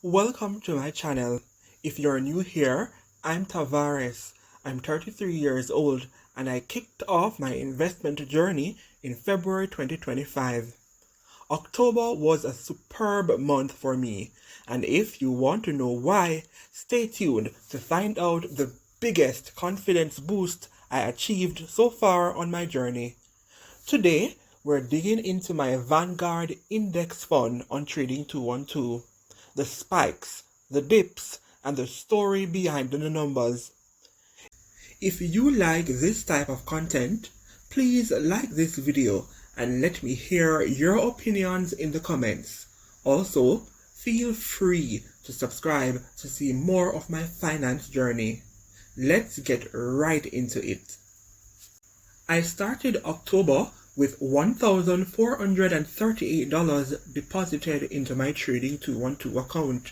Welcome to my channel. If you're new here, I'm Tavares. I'm 33 years old and I kicked off my investment journey in February 2025. October was a superb month for me, and if you want to know why, stay tuned to find out the biggest confidence boost I achieved so far on my journey. Today, we're digging into my Vanguard Index Fund on Trading 212, the spikes, the dips, and the story behind the numbers. If you like this type of content, please like this video and let me hear your opinions in the comments. Also, feel free to subscribe to see more of my finance journey. Let's get right into it. I started October with $1,438 deposited into my Trading 212 account.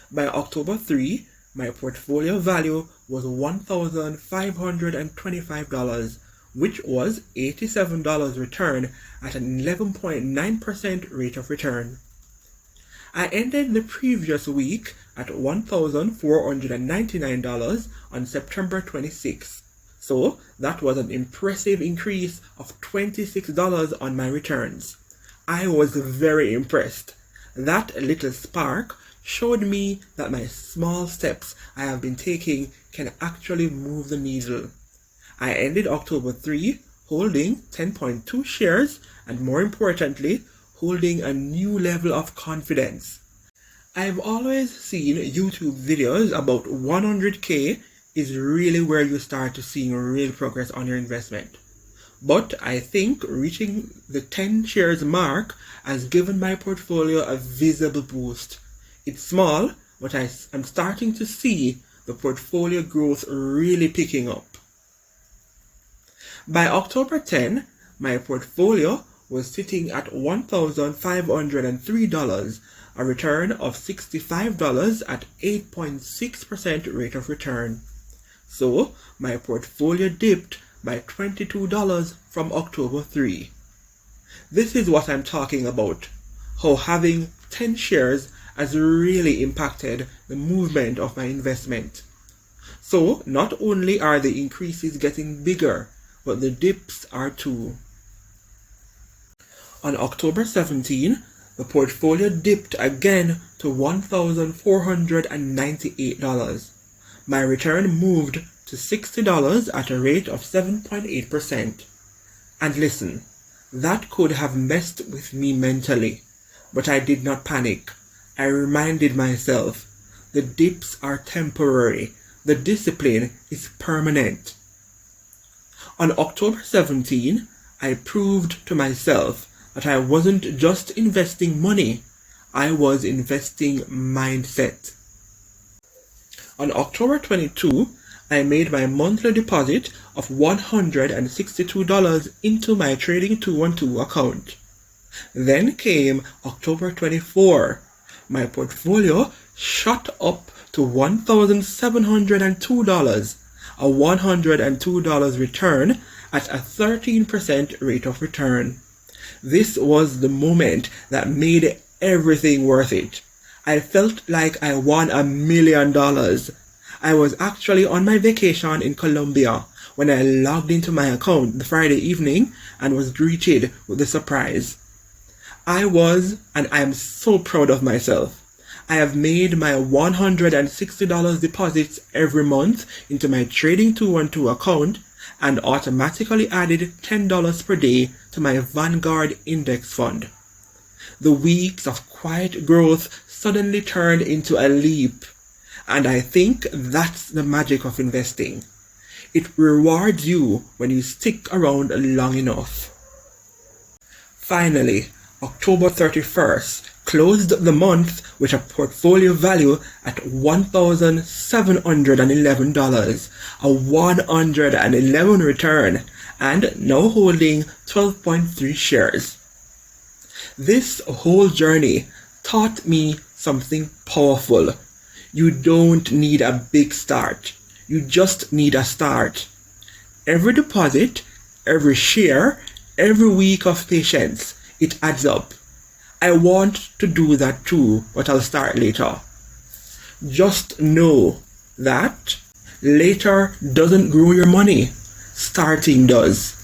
By October 3, my portfolio value was $1,525, which was $87 return at an 11.9% rate of return. I ended the previous week at $1,499 on September 26. So that was an impressive increase of $26 on my returns. I was very impressed. That little spark showed me that my small steps I have been taking can actually move the needle. I ended October 3 holding 10.2 shares and, more importantly, holding a new level of confidence. I've always seen YouTube videos about 100K is really where you start to see real progress on your investment. But I think reaching the 10 shares mark has given my portfolio a visible boost. It's small, but I'm starting to see the portfolio growth really picking up. By October 10, my portfolio was sitting at $1,503, a return of $65 at 8.6% rate of return. So, my portfolio dipped by $22 from October 3. This is what I'm talking about, how having 10 shares has really impacted the movement of my investment. So, not only are the increases getting bigger, but the dips are too. On October 17, the portfolio dipped again to $1,498. My return moved to $60 at a rate of 7.8%. And listen, that could have messed with me mentally, but I did not panic. I reminded myself, the dips are temporary, the discipline is permanent. On October 17, I proved to myself that I wasn't just investing money, I was investing mindset. On October 22, I made my monthly deposit of $162 into my Trading 212 account. Then came October 24. My portfolio shot up to $1,702, a $102 return at a 13% rate of return. This was the moment that made everything worth it. I felt like I won $1 million. I was actually on my vacation in Colombia when I logged into my account the Friday evening and was greeted with the surprise. I was, and I am so proud of myself. I have made my $160 deposits every month into my Trading 212 account and automatically added $10 per day to my Vanguard Index Fund. The weeks of quiet growth suddenly turned into a leap, and I think that's the magic of investing. It rewards you when you stick around long enough. Finally, October 31st closed the month with a portfolio value at $1,711, a 111 return, and now holding 12.3 shares. This whole journey taught me something powerful. You don't need a big start. You just need a start. Every deposit, every share, every week of patience, it adds up. I want to do that too, but I'll start later. Just know that later doesn't grow your money. Starting does.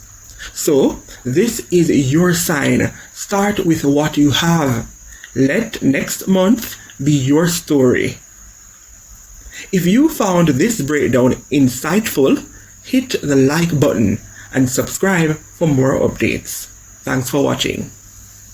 So, this is your sign. Start with what you have. Let next month be your story. If you found this breakdown insightful, hit the like button and subscribe for more updates. Thanks for watching.